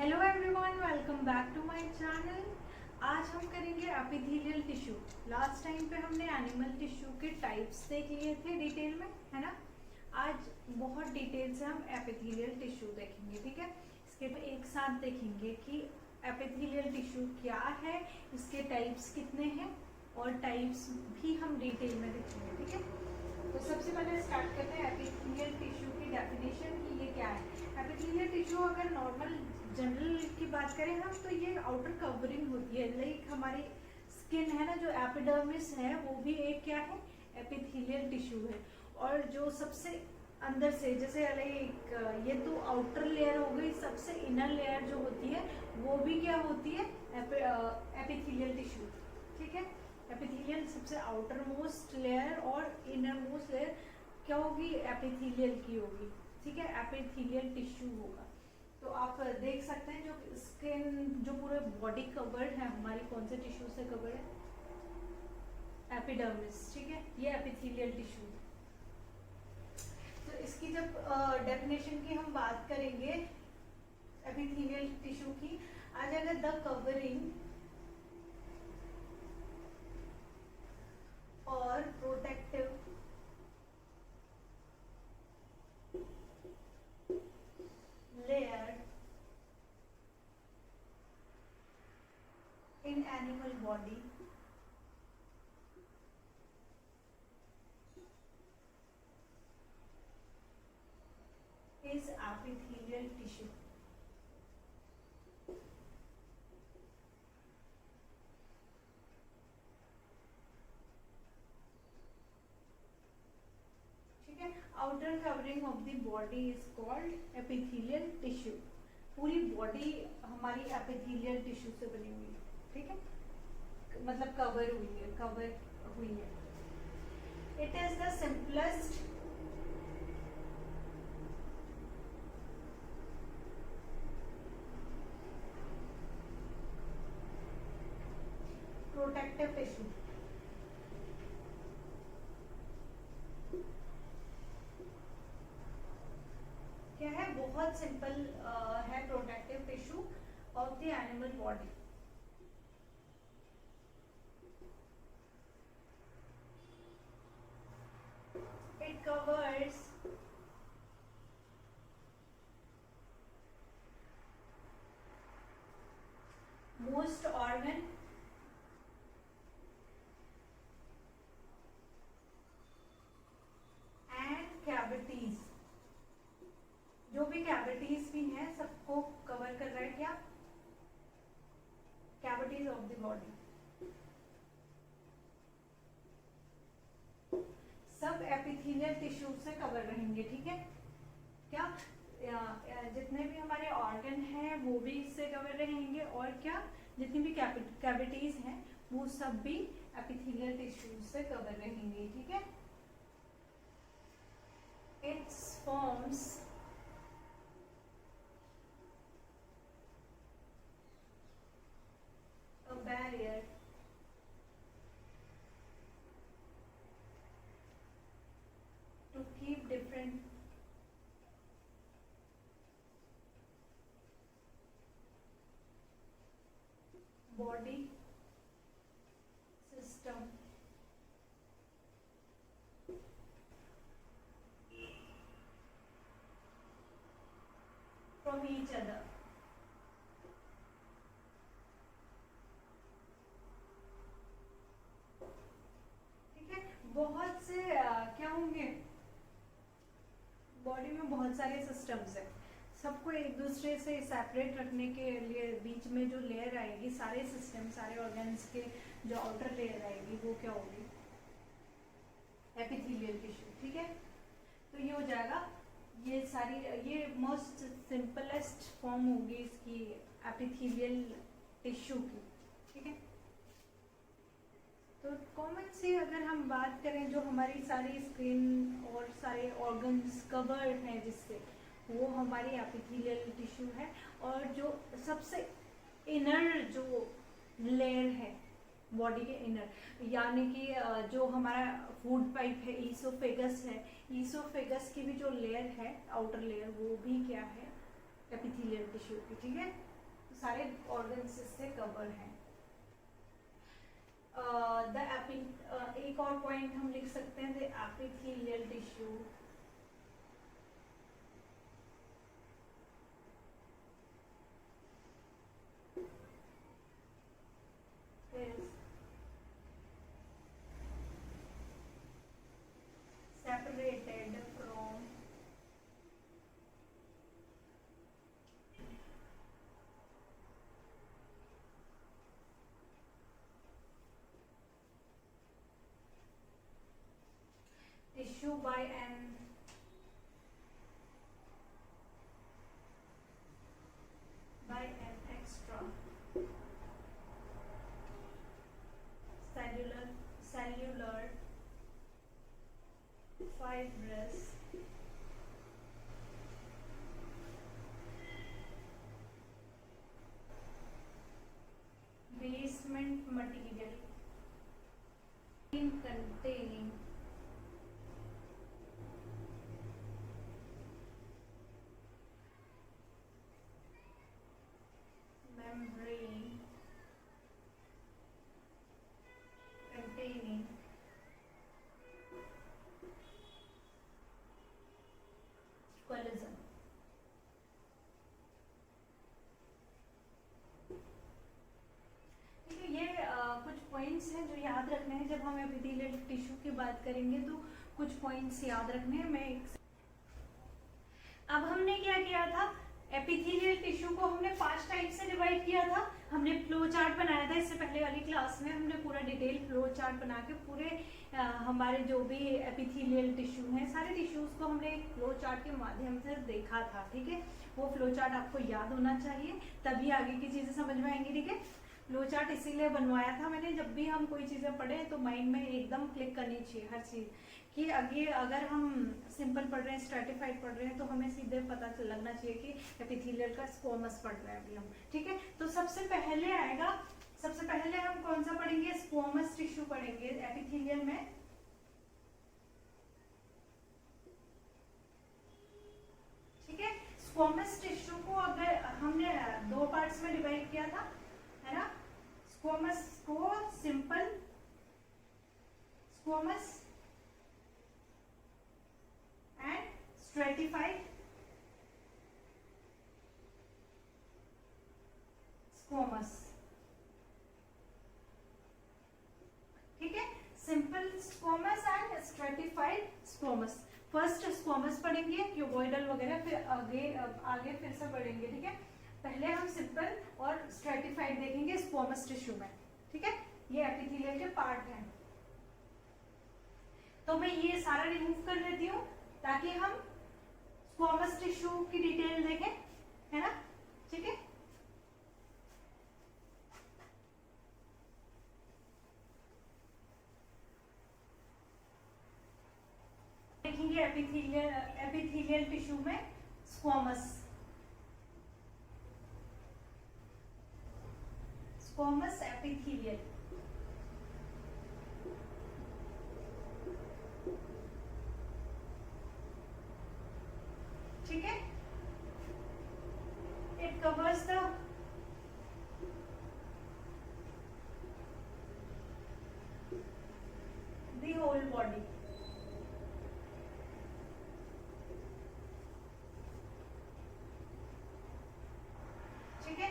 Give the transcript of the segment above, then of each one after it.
Hello everyone, welcome back to my channel. आज हम करेंगे एपिथेलियल टिश्यू। लास्ट टाइम पे हमने एनिमल टिश्यू के टाइप्स देख लिए थे डिटेल में, है ना। आज बहुत डिटेल से हम एपिथेलियल टिश्यू देखेंगे, ठीक है। इसके एक साथ देखेंगे कि एपिथेलियल टिश्यू क्या है, इसके टाइप्स कितने हैं और टाइप्स भी हम डिटेल में देखेंगे, ठीक है। तो सबसे पहले स्टार्ट करते हैं एपिथेलियल टिश्यू की डेफिनेशन कि ये क्या है। एपिथेलियल टिश्यू अगर नॉर्मल जनरल की बात करें हम, तो ये आउटर कवरिंग होती है, लाइक हमारी स्किन है ना, जो एपिडर्मिस है वो भी एक क्या है, एपिथेलियल टिश्यू है। और जो सबसे अंदर से, जैसे लाइक ये तो आउटर लेयर हो गई, सबसे इनर लेयर जो होती है वो भी क्या होती है, एपिथेलियल टिश्यू, ठीक है। एपिथेलियल सबसे आउटर मोस्ट लेयर और इनर मोस्ट लेयर क्या होगी, एपिथेलियल की होगी, ठीक है। एपिथेलियल टिश्यू होगा। तो आप देख सकते हैं जो स्किन, जो पूरे बॉडी कवर्ड है हमारी, कौन से टिश्यू से कवर्ड है, एपिडर्मिस, ठीक है। ये एपिथेलियल टिश्यू। तो इसकी जब डेफिनेशन की हम बात करेंगे एपिथेलियल टिश्यू की, आ जाएगा द कवरिंग और protective layer in animal body is epithelial tissue. ठीक है। Outer covering of the body is called epithelial tissue. पूरी बॉडी हमारी एपिथेलियल टिश्यू से बनी हुई है, ठीक है, मतलब कवर हुई है। It is the simplest protective tissue. क्या है, बहुत सिंपल है protective tissue of the animal body. It covers most organ and cavities. जो भी कैविटीज भी हैं सबको कवर कर रहा है, क्या, कैविटीज ऑफ द बॉडी। सब एपिथेलियल टिश्यू से कवर रहेंगे, ठीक है। क्या जितने भी हमारे ऑर्गन हैं वो भी इससे कवर रहेंगे, और क्या जितनी भी कैविटीज हैं वो सब भी एपिथेलियल टिश्यू से कवर रहेंगे, ठीक है। It's forms a barrier to keep different body system from each other। ठीक है। बहुत से क्या होंगे, बॉडी में बहुत सारे सिस्टम्स है, सबको एक दूसरे से सेपरेट रखने के लिए बीच में जो लेयर आएगी, सारे सिस्टम, सारे ऑर्गन्स के जो आउटर लेयर आएगी वो क्या होगी, एपिथेलियल टिश्यू, ठीक है। तो ये हो जाएगा, ये सारी, ये मोस्ट सिंपलेस्ट फॉर्म होगी इसकी एपिथेलियल टिश्यू की, ठीक है। तो कॉमन सी अगर हम बात करें, जो हमारी सारी स्किन और सारे ऑर्गन्स कवर्ड हैं जिससे, वो हमारी एपिथेलियल टिश्यू है। और जो सबसे इनर जो लेयर है बॉडी के इनर, यानी कि जो हमारा फूड पाइप है, ईसोफेगस है, ईसोफेगस की भी जो लेयर है, आउटर लेयर, वो भी क्या है, एपिथेलियल टिश्यू की, ठीक है। सारे ऑर्गन्स इससे कवर हैं। एक और पॉइंट हम लिख सकते हैं, the epithelial tissue is separated from tissue by an extra cellular fibrous basement material containing membrane containing collagen। ठीक है, ये कुछ पॉइंट्स हैं जो याद रखने हैं जब हम एपिथेलियल टिश्यू की बात करेंगे, तो कुछ पॉइंट्स याद रखने हैं। अब हमने क्या किया था, एपिथेलियल टिश्यू को हमने 5 टाइप से डिवाइड किया था। हमने फ्लो चार्ट बनाया था, इससे पहले वाली क्लास में हमने पूरा डिटेल फ्लो चार्ट बना के पूरे हमारे जो भी एपिथेलियल टिश्यू हैं सारे टिश्यूज को हमने एक फ्लो चार्ट के माध्यम से देखा था। ठीक है, वो फ्लो चार्ट आपको याद होना चाहिए, तभी आगे की चीजें समझ में आएंगी। ठीक है, फ्लो चार्ट इसीलिए बनवाया था मैंने, जब भी हम कोई चीजें पढ़े तो माइंड में एकदम क्लिक करनी चाहिए हर चीज कि आगे अगर हम सिंपल पढ़ रहे हैं, स्ट्रैटिफाइड पढ़ रहे हैं, तो हमें सीधे पता लगना चाहिए कि एपिथेलियल का स्क्वोमस पढ़ रहे हैं अभी हम। ठीक है, तो सबसे पहले आएगा, सबसे पहले हम कौन सा पढ़ेंगे, स्क्वोमस टिश्यू पढ़ेंगे एपिथेलियल में। ठीक है, स्क्वोमस टिश्यू को अगर हमने 2 पार्ट्स में डिवाइड किया था, है ना, स्क्वोमस को सिंपल स्क्वोमस एंड स्ट्रेटिफाइड स्क्वोमस। ठीक है, सिंपल स्क्वोमस एंड स्ट्रेटिफाइड स्क्वोमस। फर्स्ट स्क्वोमस पढ़ेंगे, क्यूबॉइडल वगैरह, फिर आगे फिर से पढ़ेंगे। ठीक है, पहले हम सिंपल और स्ट्रेटिफाइड देखेंगे स्क्वोमस टिश्यू में। ठीक है, ये एपिथेलियल के पार्ट हैं। तो मैं ये सारा रिमूव कर लेती हूँ ताकि हम स्क्वोमस टिश्यू की डिटेल देखें, है ना। ठीक है, देखेंगे एपिथेलियल टिश्यू में स्क्वोमस एपिथेलियल। ठीक है, it covers the whole body. ठीक है,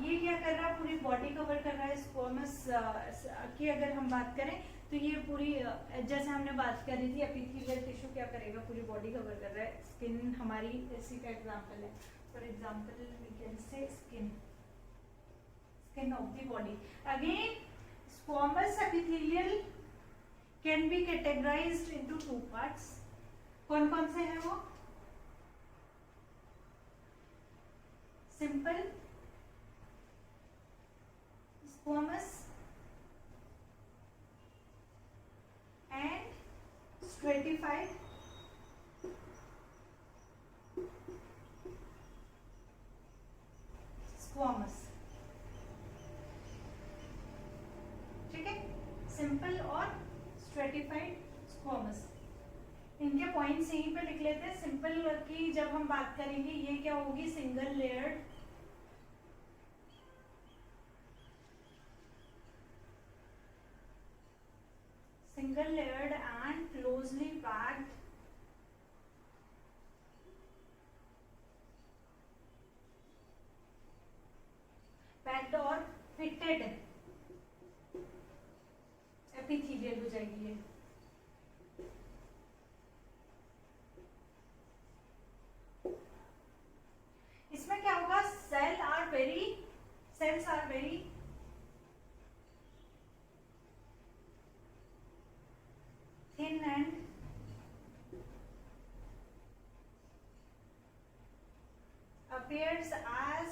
ये क्या कर रहा है, पूरी बॉडी कवर कर रहा है। स्क्वोमस की अगर हम बात करें तो ये पूरी, जैसे हमने बात करी थी, एपिथेलियल टिश्यू क्या करेगा, पूरी बॉडी कवर कर रहा है। स्किन हमारी इसी का एग्जांपल है। For example we can say skin of the body. Again squamous epithelial can be categorised into 2 parts. कौन कौन से हैं वो, simple squamous and stratified squamous. ठीक है, सिंपल और स्ट्रेटिफाइड स्क्वोमस। इनके पॉइंट्स यहीं पे लिख लेते हैं। सिंपल की जब हम बात करेंगे, ये क्या होगी, सिंगल लेयर्ड कनेक्टेड एपिथेलियल हो जाएगी ये। इसमें क्या होगा, cells are very thin and appears as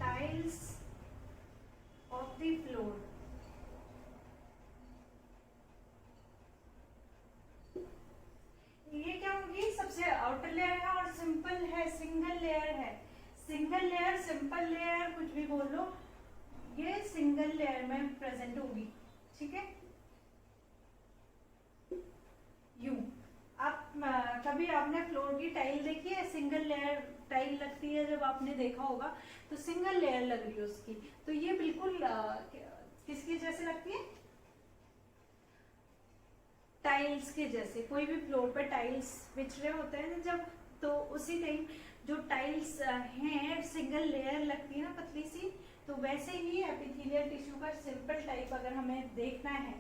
tiles of the floor. ये क्या होगी, सबसे आउटर लेयर है और सिंपल है, सिंगल लेयर है। सिंगल लेयर, सिंपल लेयर, कुछ भी बोल लो, ये सिंगल लेयर में प्रेजेंट होगी, ठीक है। यूं आप कभी आपने फ्लोर की टाइल देखी है, सिंगल लेयर टाइल लगती है, जब आपने देखा होगा तो सिंगल लेयर लग रही है उसकी, तो ये बिल्कुल किसकी जैसे लगती है, टाइल्स के जैसे। कोई भी फ्लोर पे टाइल्स बिछ रहे होते हैं जब, तो उसी टाइम जो टाइल्स हैं सिंगल लेयर लगती है ना, पतली सी, तो वैसे ही एपिथेलियल टिश्यू का सिंपल टाइप अगर हमें देखना है,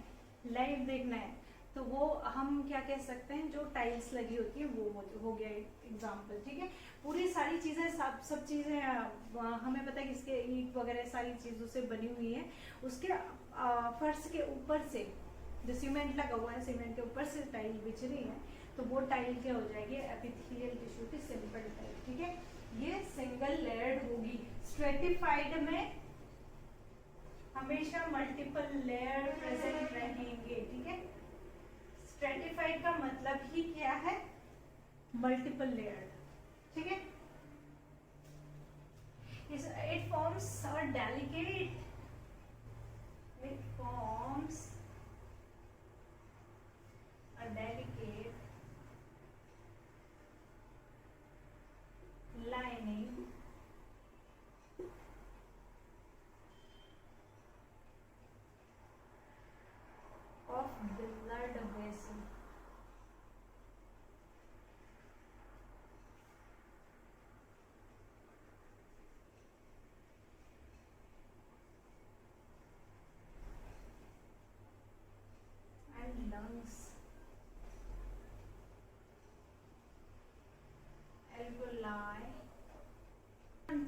लाइव देखना है, तो वो हम क्या कह सकते हैं, जो टाइल्स लगी होती है वो हो गया एग्जाम्पल, ठीक है। पूरी सारी चीजें सब चीजें हमें पता है किसके, ईंट वगैरह सारी चीजों से बनी हुई है। उसके फर्श के ऊपर से जो सीमेंट लगा हुआ है, सीमेंट के ऊपर से टाइल बिछ रही है, तो वो टाइल क्या हो जाएगी, एपिथेलियल टिश्यू की सिंपल टाइल, ठीक है। ये सिंगल लेयर्ड होगी। स्ट्रेटिफाइड में हमेशा मल्टीपल लेयर प्रेजेंट रहेंगे, ठीक है। स्ट्रेटिफाइड का मतलब ही क्या है, मल्टीपल लेयर, ठीक है। It forms a delicate, it forms a delicate lining of blood vessel. And lungs, alveoli,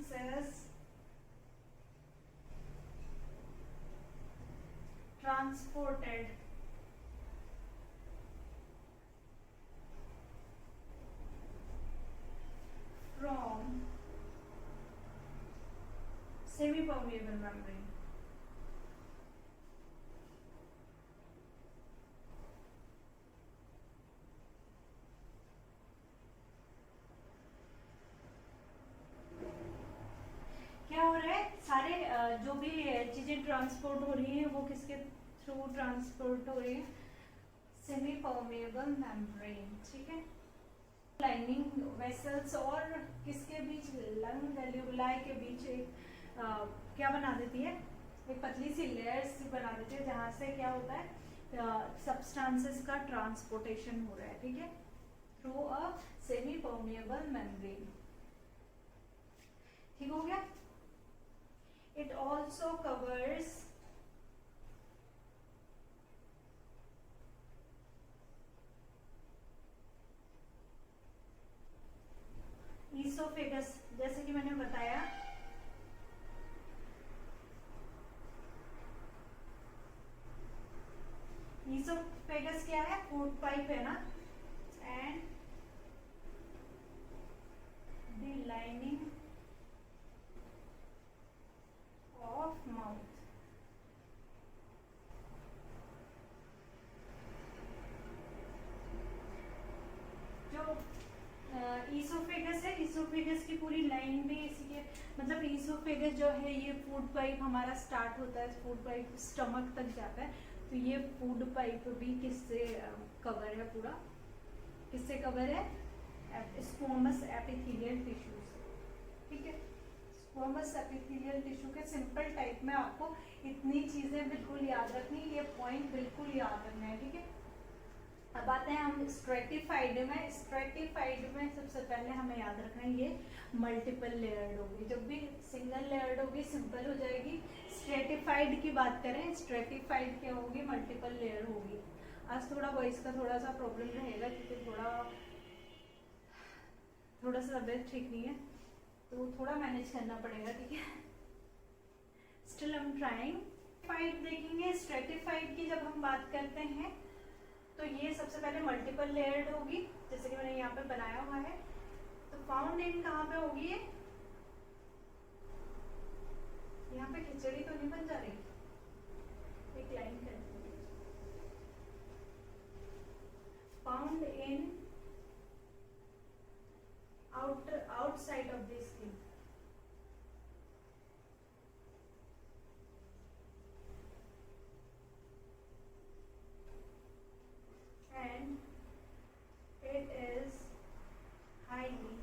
cells transported from semi-permeable membrane. क्या हो रहा है, सारे जो भी चीजें ट्रांसपोर्ट हो रही है वो किसके थ्रू ट्रांसपोर्ट हो रही है, सेमी परमेबल मेम्ब्रेन, ठीक है। लाइनिंग वेसल्स और किसके बीच, लंग एल्यूलाई के बीच एक क्या बना देती है, एक पतली सी लेयर्स बना देती है, जहां से क्या होता है, सब्सटेंसेस का ट्रांसपोर्टेशन हो रहा है, ठीक है, through a semi permeable membrane, ठीक हो गया। It also covers esophagus, जैसे कि मैंने बताया, esophagus क्या है, फूड पाइप है ना, and the lining of mouth. जो ईसोफेगस है, ईसोफेगस की पूरी लाइन भी इसी के, मतलब ईसोफेगस जो है ये फूड पाइप हमारा स्टार्ट होता है, फूड पाइप स्टमक तक जाता है, तो ये फूड पाइप भी किससे कवर है, पूरा किससे कवर है, स्क्वोमस एपिथेलियल टिश्यू से, ठीक है। स्क्वोमस एपिथेलियल टिश्यू के सिंपल टाइप में आपको इतनी चीजें बिल्कुल याद रखनी, ये पॉइंट बिल्कुल याद रखना है, ठीक है। अब आते हैं हम स्ट्रेटिफाइड में। स्ट्रेटिफाइड में सबसे पहले हमें याद रखना है ये मल्टीपल लेयर्ड होगी। जब भी सिंगल लेयर्ड होगी सिंपल हो जाएगी। स्ट्रेटिफाइड की बात करें, स्ट्रेटिफाइड क्या होगी, मल्टीपल लेयर होगी। आज थोड़ा वॉइस का थोड़ा सा प्रॉब्लम रहेगा क्योंकि थोड़ा सा तबियत ठीक नहीं है, तो थोड़ा मैनेज करना पड़ेगा, ठीक है। Still I am trying. Stratified देखेंगे, स्ट्रेटिफाइड की जब हम बात करते हैं तो ये सबसे पहले मल्टीपल लेयर्ड होगी, जैसे कि मैंने यहाँ पे बनाया हुआ है। तो फाउंड इन कहाँ पे होगी ये, यहाँ पे खिचड़ी तो नहीं बन जा रही, एक लाइन कर found in outside of the skin. And it is highly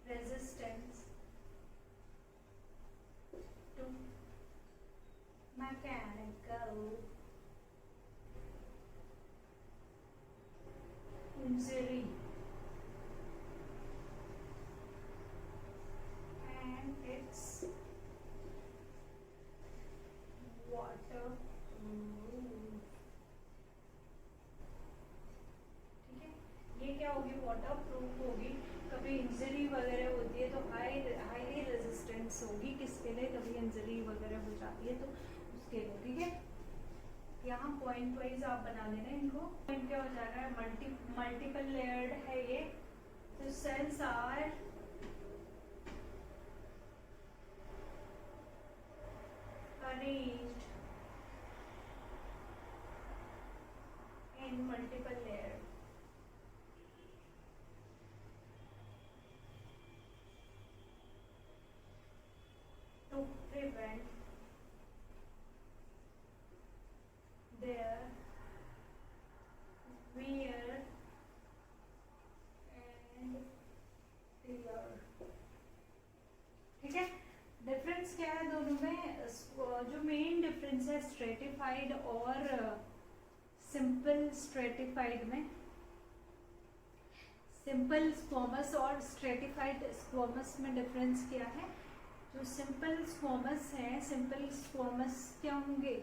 resistant to mechanical injury and it's water proof, ठीक है। ये क्या होगी, वाटर प्रूफ होगी। कभी इंजरी वगैरह होती है तो हाईली रेजिस्टेंस होगी, किसके लिए, कभी इंजरी वगैरह हो जाती है तो उसके लिए, ठीक है। यहाँ पॉइंट वाइज आप बना लेना इनको। पॉइंट क्या हो जाएगा, मल्टीपल लेयर्ड है ये, तो cells are arranged in multiple layers to prevent their wear and tear, ठीक है। डिफरेंस क्या है दोनों में, जो मेन डिफरेंस है स्ट्रेटिफाइड और सिंपल स्ट्रेटिफाइड में, सिंपल स्क्वैमस और स्ट्रेटिफाइड स्क्वैमस में डिफरेंस क्या है। जो सिंपल स्क्वैमस है, सिंपल स्क्वैमस क्या होंगे,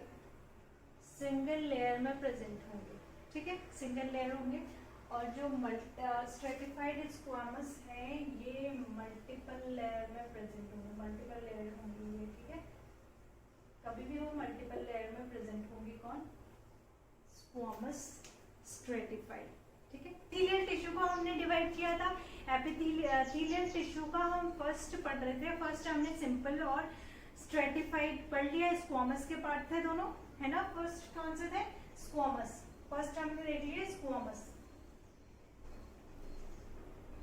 सिंगल लेयर में प्रेजेंट होंगे, ठीक है, सिंगल लेयर होंगे। और जो स्ट्रेटिफाइड स्क्वैमस है ये मल्टीपल लेयर में प्रेजेंट होंगे, मल्टीपल लेयर होंगी ये, ठीक है। कभी भी वो मल्टीपल लेयर में प्रेजेंट होंगी, कौन, स्क्वैमस स्ट्रेटिफाइड, ठीक है। एपिथेलियल टिश्यू को हमने डिवाइड किया था। एपिथेलियल टिश्यू का हम फर्स्ट पढ़ रहे थे, फर्स्ट हमने सिंपल और स्ट्रेटिफाइड पढ़ लिया। स्क्वैमस के पार्ट थे दोनों, है ना। फर्स्ट कौन से थे, स्क्वैमस, फर्स्ट हमने देख लिया स्क्वैमस,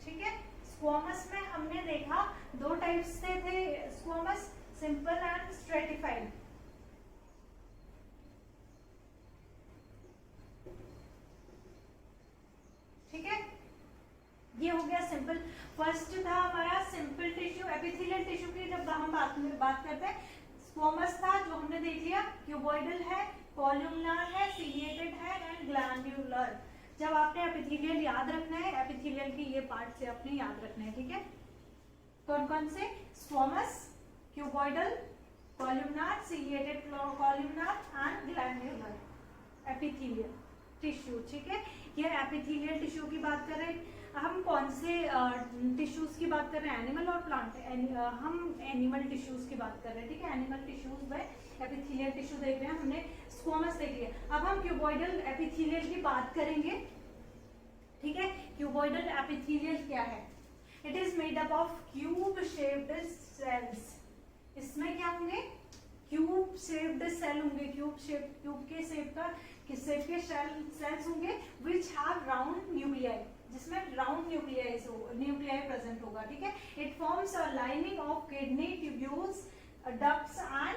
ठीक है। स्क्वैमस में हमने देखा दो टाइप्स से थे स्क्वैमस, सिंपल एंड स्ट्रेटिफाइड, ठीक है। ये हो गया सिंपल। फर्स्ट था हमारा सिंपल टिश्यू। एपिथेलियल टिश्यू की जब हम बात करते हैं, स्क्वैमस था जो हमने देख लिया, क्यूबॉइडल है, कॉलमनार है, सिलिएटेड है एंड ग्लैंड्यूलर। जब आपने एपिथेलियल याद रखना है, एपिथेलियल की ये पार्ट से आपने याद रखना है, ठीक है। कौन कौन से, squamous, cuboidal, columnar, ciliated columnar and glandular epithelial tissue, ठीक है। ये एपिथेलियल टिश्यू की बात कर रहे हैं। हम कौन से टिश्यूज की बात कर रहे हैं, एनिमल और प्लांट। हम एनिमल टिश्यूज की बात कर रहे हैं, ठीक है। एनिमल टिश्यूज में एपिथेलियल टिश्यू देख रहे हैं हमने, स्क्वैमस देख लिया। अब हम क्यूबॉइडल एपिथेलियल की बात करेंगे, ठीक है। क्यूबॉइडल एपिथेलियल क्या है, it is made up of cube shaped cells. इसमें क्या होंगे, क्यूब शेप्ड सेल होंगे, क्यूब के शेप के सेल्स होंगे, विच हैव राउंड न्यूक्लियाई, जिसमें राउंड न्यूक्लियाई प्रेजेंट होगा, ठीक है। It forms a lining of kidney tubules, ducts and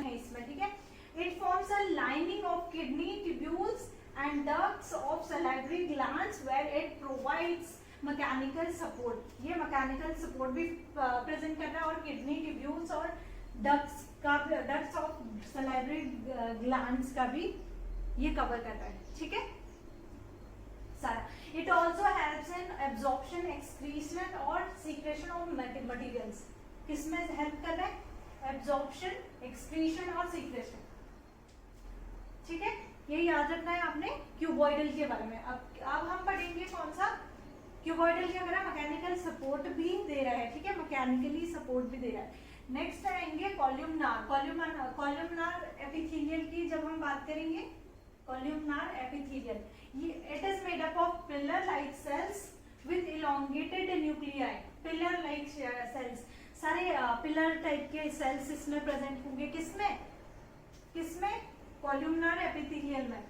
इसमें, ठीक है। It forms a lining of kidney tubules and ducts of salivary glands where it provides mechanical support. ये mechanical support भी present कर रहा है, और किडनी ट्यूब्यूल्स और डक्ट्स ऑफ सलाइवरी ग्लैंड्स का भी ये कवर करता है, ठीक है सारा। It also helps in absorption, excretion और सीक्रेशन ऑफ मटेरियल्स। किसमें हेल्प कर रहा है? एब्जॉर्प्शन, एक्सक्रीशन और सीक्रेशन, ठीक है। ये याद रखना है आपने क्यूबॉइडल के बारे में। अब हम पढ़ेंगे कौन सा क्यूबॉइडल के बारे में। मैकेनिकल सपोर्ट भी दे रहा है, ठीक है, मैकेनिकली सपोर्ट भी दे रहा है। नेक्स्ट आएंगे कॉल्यूमनार। कॉल्यूमनार एपिथेलियल की जब हम बात करेंगे, कॉल्यूमनार एपिथेलियल, ये it is made up of pillar like cells with elongated nuclei. Pillar like cells, सारे पिलर टाइप के सेल्स इसमें प्रेजेंट होंगे। किसमें? कॉल्यूमनार एपिथेलियल में,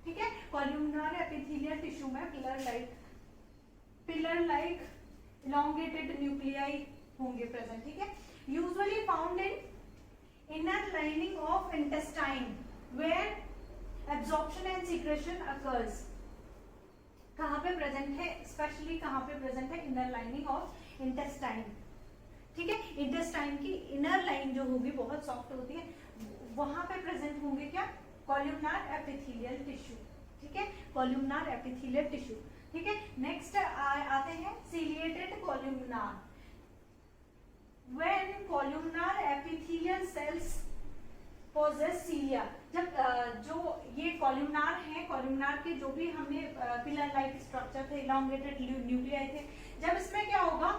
ठीक है। कॉल्यूमनार एपिथेलियल टिश्यू में पिलर लाइक इलोंगेटेड न्यूक्लियाई होंगे प्रेजेंट, ठीक है। Usually found in inner lining of intestine where absorption and secretion occurs. कहां पे प्रेजेंट है? स्पेशली कहां पे प्रेजेंट है? इनर लाइनिंग ऑफ इंटेस्टाइन, ठीक है। इंटेस्टाइन की इनर लाइन जो होगी बहुत सॉफ्ट होती है, वहां पे प्रेजेंट होंगे क्या? कॉल्यूमनार एपिथेलियल टिश्यू, ठीक है, कॉल्यूमनार एपिथेलियल टिश्यू, ठीक है। नेक्स्ट आते हैं ciliated columnar. When columnar epithelial cells possess cilia, जब जो ये कॉल्यूमनार है, कॉल्यूमनार के जो भी हमने पिलर लाइक स्ट्रक्चर थे, इलोंगेटेड न्यूक्लियाई थे, जब इसमें क्या होगा?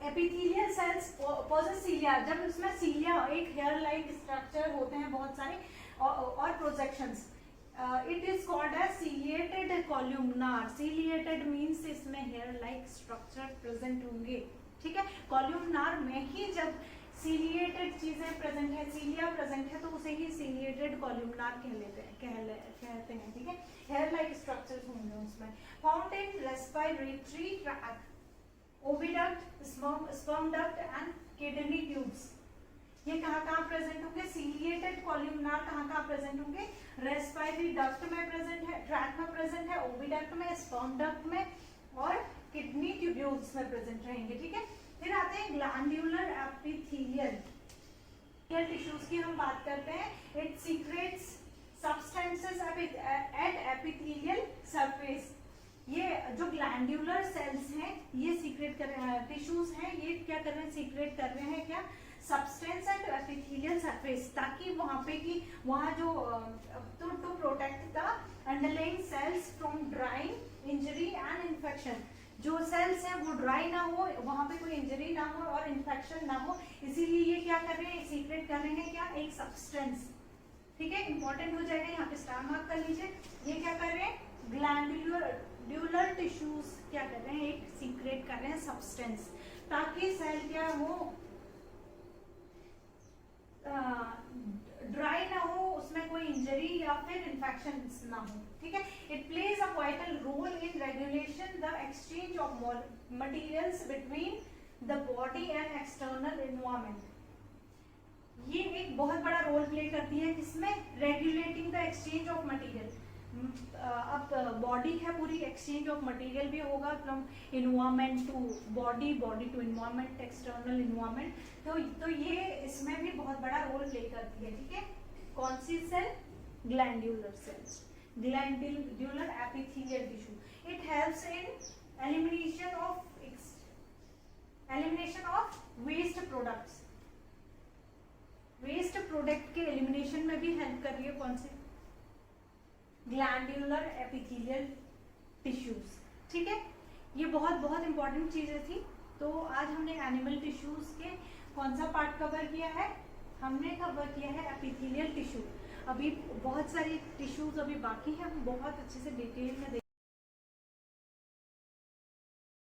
एपिथेलियल सेल्स पोजेस सीलिया, जब इसमें सीलिया एक हेयर लाइक स्ट्रक्चर होते हैं बहुत सारे और projections, it is called as ciliated columnar. Ciliated means इसमें हेयर लाइक स्ट्रक्चर प्रेजेंट होंगे, ठीक है। कॉल्यूमनार में ही जब सीलिएटेड चीजें प्रेजेंट है, सीलिया प्रेजेंट है, तो उसे ही सीलिएटेड कॉल्यूमनार कहते हैं, ठीक है। हेयर लाइक स्ट्रक्चर्स होंगे उसमें। Found in respiratory tract, oviduct, sperm duct and kidney tubes. ये कहाँ प्रेजेंट होंगे? सीलिएटेड कॉल्यूमनार कहाँ प्रेजेंट होंगे? रेस्पिरेटरी डक्ट में प्रेजेंट है, ट्रैक्ट में प्रेजेंट है, ओविडक्ट में, स्पर्म डक्ट में और किडनी ट्यूब्यूल्स में प्रेजेंट रहेंगे, ठीक है। फिर आते हैं ग्लैंड्यूलर एपिथेलियल टिश्यूज की हम बात करते हैं। It secretes substances at epithelial surface. ये जो ग्लैंड्यूलर सेल्स हैं, ये सीक्रेट कर रहे हैं, टिश्यूज हैं, ये क्या कर रहे हैं? सीक्रेट कर रहे हैं क्या? सब्सटेंस एट एपिथेलियल सरफेस, ताकि वहां पे की वहां जो to protect the underlying cells from drying, injury and infection. जो सेल्स हैं वो ड्राई ना हो, वहां पे कोई इंजरी ना हो और इन्फेक्शन ना हो, इसीलिए ये क्या कर रहे हैं? सीक्रेट कर रहे हैं क्या? एक सब्सटेंस, ठीक है, इंपॉर्टेंट हो जाएगा, यहाँ पे स्टार मार्क कर लीजिए। ये क्या कर रहे हैं? ग्लैंड्यूलर टिश्यूज क्या कर रहे हैं? एक सीक्रेट कर रहे हैं सब्सटेंस, ताकि सेल क्या हो? ड्राई ना हो, उसमें कोई इंजरी या फिर इन्फेक्शन ना हो, ठीक है। It plays a vital role in regulation the exchange of materials between the body and external environment. ये एक बहुत बड़ा रोल प्ले करती है, किसमें? Regulating the exchange of material. अब बॉडी है पूरी, एक्सचेंज ऑफ मटेरियल भी होगा from environment to body, body to environment, external environment. तो ये इसमें भी बहुत बड़ा रोल प्ले करती है, ठीक है। कौन सी cell? Glandular cells, glandular epithelial tissue. It helps in elimination of waste products. Waste product के एलिमिनेशन में भी हेल्प कर रही है, कौन से? ग्लैंड्यूलर एपिथेलियल टिश्यूज, ठीक है। ये बहुत इंपॉर्टेंट चीजें थी। तो आज हमने एनिमल टिश्यूज के कौन सा पार्ट कवर किया है? हमने कवर किया है एपिथेलियल टिश्यू। अभी बहुत सारी टिश्यूज अभी बाकी है, हम बहुत अच्छे से डिटेल में